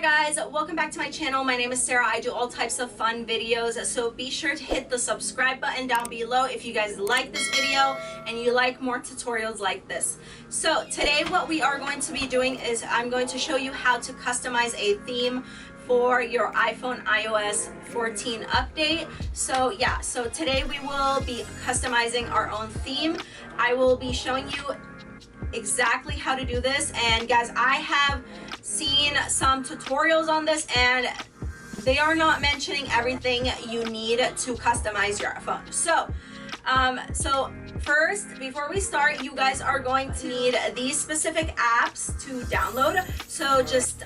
Hi guys, welcome back to my channel. My name is Sarah. I do all types of fun videos, so be sure to hit the subscribe button down below if you guys like this video and you like more tutorials like this. So today what we are going to be doing is I'm going to show you how to customize a theme for your iPhone iOS 14 update. So today we will be customizing our own theme. I will be showing you exactly how to do this, and guys, I have seen some tutorials on this and they are not mentioning everything you need to customize your phone. So first, before we start, you guys are going to need these specific apps to download. So just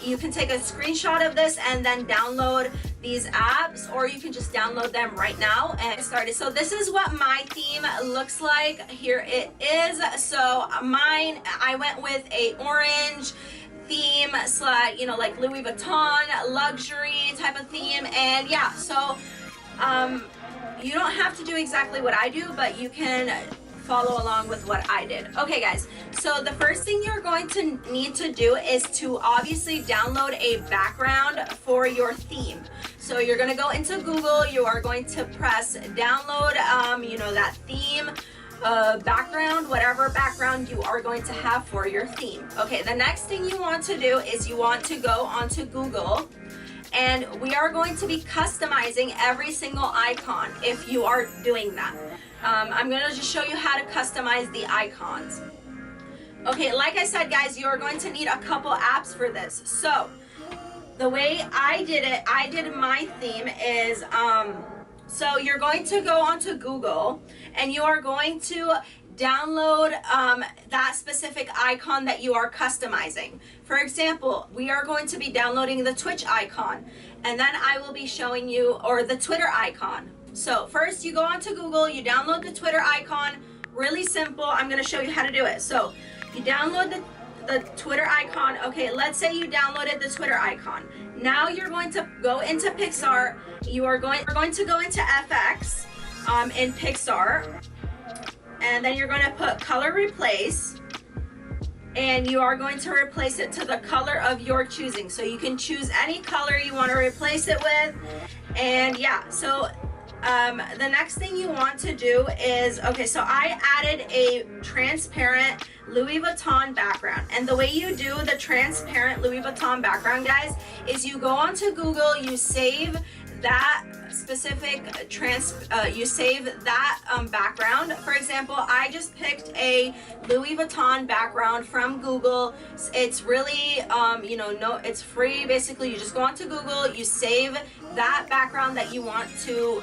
you can take a screenshot of this and then download these apps, or you can just download them right now and get started. So this is what my theme looks like. Here it is. So mine, I went with a orange theme, like Louis Vuitton luxury type of theme. And yeah, so you don't have to do exactly what I do, but you can follow along with what I did. Okay guys, so the first thing you're going to need to do is to obviously download a background for your theme. So you're going to go into Google, you are going to press download that theme background, whatever background you are going to have for your theme. Okay, the next thing you want to do is you want to go onto Google, and we are going to be customizing every single icon if you are doing that. I'm going to just show you how to customize the icons. Okay, like I said guys, you are going to need a couple apps for this. So the way I did it, I did my theme is so you're going to go onto Google and you are going to download that specific icon that you are customizing. For example, we are going to be downloading the Twitch icon, and then I will be showing you, or the Twitter icon. So first you go onto Google, you download the Twitter icon. Really simple. I'm going to show you how to do it. So you download the Twitter icon. Okay, let's say you downloaded the Twitter icon. Now you're going to go into Pixar. We're going to go into FX in Pixar, and then you're going to put color replace, and you are going to replace it to the color of your choosing. So you can choose any color you want to replace it with. And yeah, so the next thing you want to do is, okay, so I added a transparent Louis Vuitton background. And the way you do the transparent Louis Vuitton background, guys, is you go onto Google, you save that specific background. For example, I just picked a Louis Vuitton background from Google. It's really it's free. Basically, you just go onto Google, you save that background that you want to.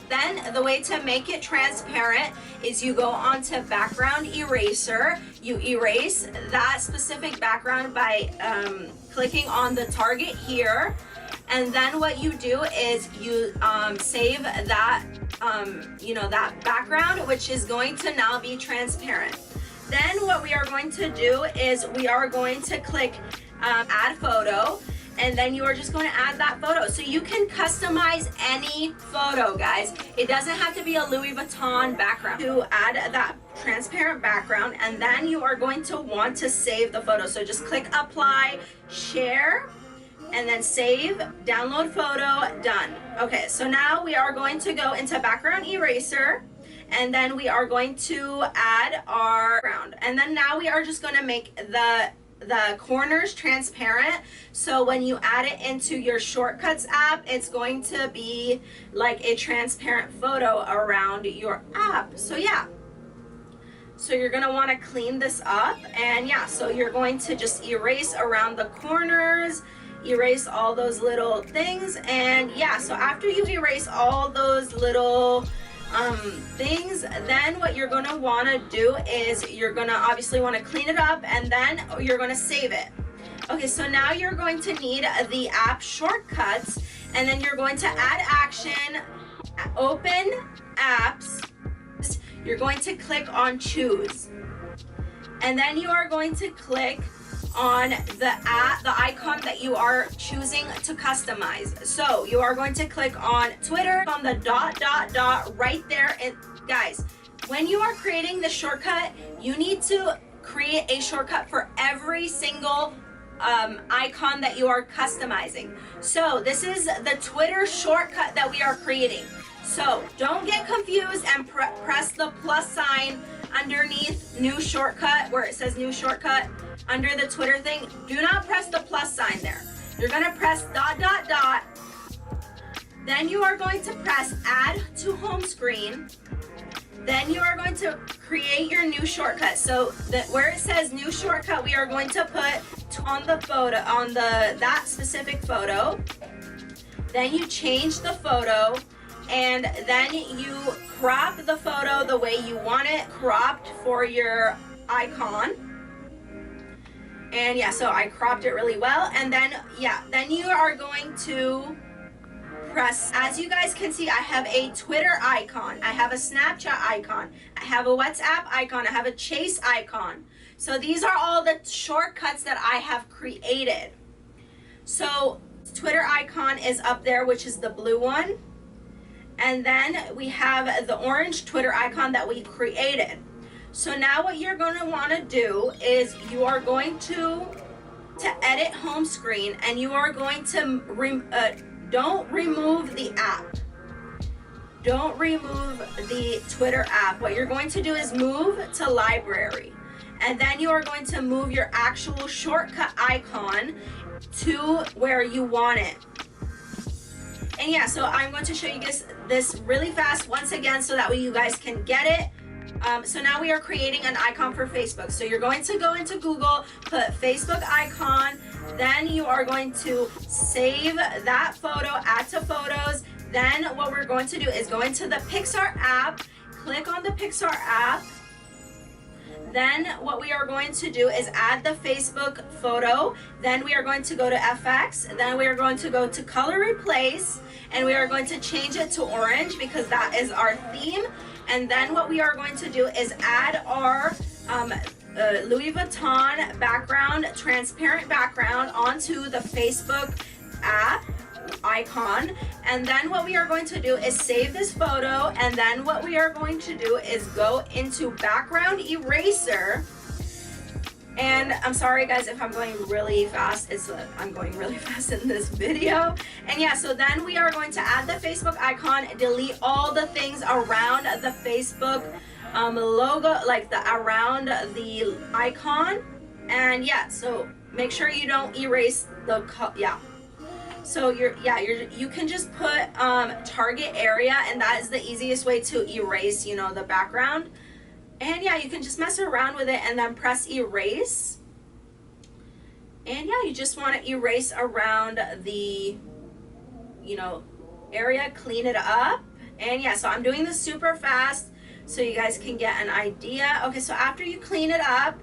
Then the way to make it transparent is you go onto background eraser. You erase that specific background by clicking on the target here. And then what you do is you save that, that background, which is going to now be transparent. Then what we are going to do is we are going to click add photo, and then you are just going to add that photo. So you can customize any photo, guys. It doesn't have to be a Louis Vuitton background to add that transparent background, and then you are going to want to save the photo. So just click apply, share, and then save, download photo, done. Okay, so now we are going to go into background eraser, and then we are going to add our background. And then now we are just going to make the corners transparent. So when you add it into your shortcuts app, it's going to be like a transparent photo around your app. So yeah. So you're going to want to clean this up, and yeah, so you're going to just erase around the corners, erase all those little things. And yeah, so after you erase all those little things, then what you're going to want to do is you're going to obviously want to clean it up, and then you're going to save it. Okay, so now you're going to need the app shortcuts, and then you're going to add action, open apps. You're going to click on choose, and then you are going to click on the icon that you are choosing to customize. So you are going to click on Twitter, on the dot right there. And guys, when you are creating the shortcut, you need to create a shortcut for every single icon that you are customizing. So this is the Twitter shortcut that we are creating. So don't get confused and press the plus sign underneath new shortcut where it says new shortcut under the Twitter thing. Do not press the plus sign there. You're gonna press ... Then you are going to press add to home screen. Then you are going to create your new shortcut. So where it says new shortcut, we are going to put on the photo, on that specific photo. Then you change the photo, and then you crop the photo the way you want it cropped for your icon. And yeah, so I cropped it really well. And then, yeah, then you are going to press, as you guys can see, I have a Twitter icon, I have a Snapchat icon, I have a WhatsApp icon, I have a Chase icon. So these are all the shortcuts that I have created. So Twitter icon is up there, which is the blue one. And then we have the orange Twitter icon that we created. So now what you're going to want to do is you are going to edit home screen, and you are going to don't remove the app. Don't remove the Twitter app. What you're going to do is move to library. And then you are going to move your actual shortcut icon to where you want it. And yeah, so I'm going to show you this really fast once again so that way you guys can get it. So now we are creating an icon for Facebook. So you're going to go into Google, put Facebook icon, then you are going to save that photo, add to photos. Then what we're going to do is go into the Pixar app, click on the Pixar app. Then what we are going to do is add the Facebook photo. Then we are going to go to FX. Then we are going to go to color replace, and we are going to change it to orange because that is our theme. And then what we are going to do is add our Louis Vuitton background, transparent background onto the Facebook app icon. And then what we are going to do is save this photo. And then what we are going to do is go into background eraser. And I'm sorry guys if I'm going really fast. I'm going really fast in this video. And yeah, so then we are going to add the Facebook icon, delete all the things around the Facebook logo, like around the icon. And yeah, so make sure you don't erase the so you can just put target area, and that is the easiest way to erase, you know, the background. And yeah, you can just mess around with it and then press erase. And yeah, you just want to erase around the, you know, area, clean it up. And yeah, so I'm doing this super fast so you guys can get an idea. Okay, so after you clean it up,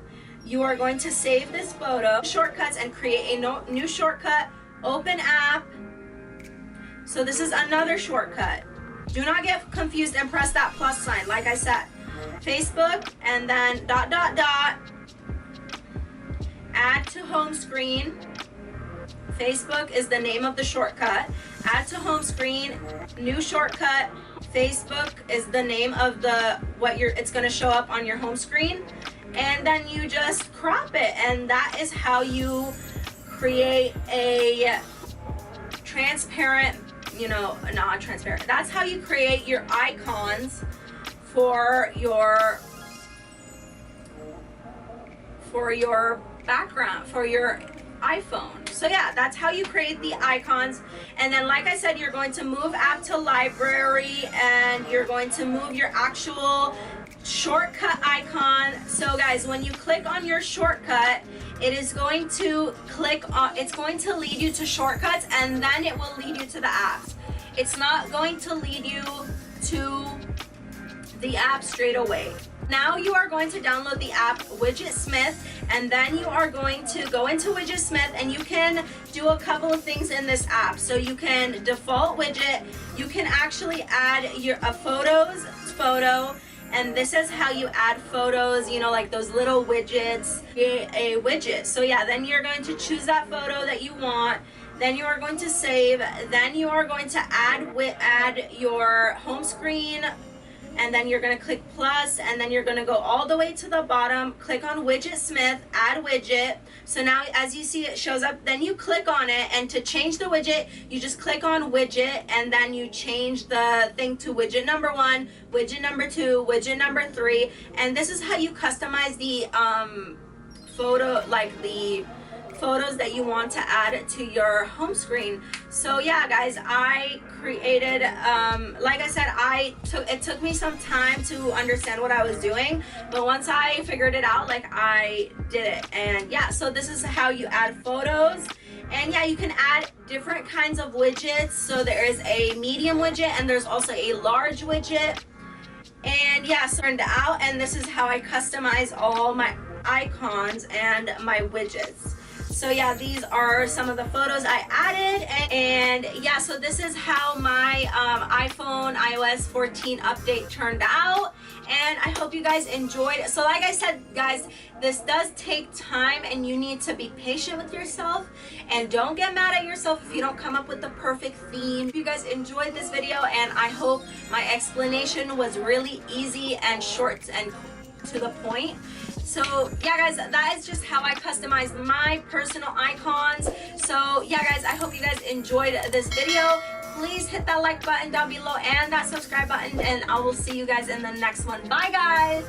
you are going to save this photo, shortcuts, and create a new shortcut, open app. So this is another shortcut. Do not get confused and press that plus sign, like I said. Facebook, and then ... add to home screen. Facebook is the name of the shortcut. Add to home screen, new shortcut. Facebook is the name of it's going to show up on your home screen. And then you just crop it, and that is how you create a transparent, you know, not transparent. That's how you create your icons for your background, for your iPhone. So yeah, that's how you create the icons. And then like I said, you're going to move app to library, and you're going to move your actual shortcut icon. So guys, when you click on your shortcut, it is going to it's going to lead you to shortcuts, and then it will lead you to the apps. It's not going to lead you to the app straight away. Now you are going to download the app Widgetsmith, and then you are going to go into Widgetsmith, and you can do a couple of things in this app. So you can default widget, you can actually add a photo, and this is how you add photos, you know, like those little widgets, a widget. So yeah, then you're going to choose that photo that you want. Then you are going to save. Then you are going to add your home screen and then you're gonna click plus, and then you're gonna go all the way to the bottom, click on Widgetsmith, add widget. So now as you see it shows up, then you click on it, and to change the widget, you just click on widget, and then you change the thing to widget number 1, widget number 2, widget number 3, and this is how you customize the photo, like the photos that you want to add to your home screen. So yeah guys, I created like I said, it took me some time to understand what I was doing, but once I figured it out, like, I did it. And yeah, so this is how you add photos. And yeah, you can add different kinds of widgets. So there is a medium widget, and there's also a large widget. And yeah, so turned out, and this is how I customize all my icons and my widgets. So yeah, these are some of the photos I added, and yeah, so this is how my iPhone iOS 14 update turned out, and I hope you guys enjoyed. So like I said guys, this does take time, and you need to be patient with yourself, and don't get mad at yourself if you don't come up with the perfect theme. If you guys enjoyed this video, and I hope my explanation was really easy and short and to the point. So yeah guys, that is just how I customize my personal icons. So yeah guys, I hope you guys enjoyed this video. Please hit that like button down below and that subscribe button, and I will see you guys in the next one. Bye guys.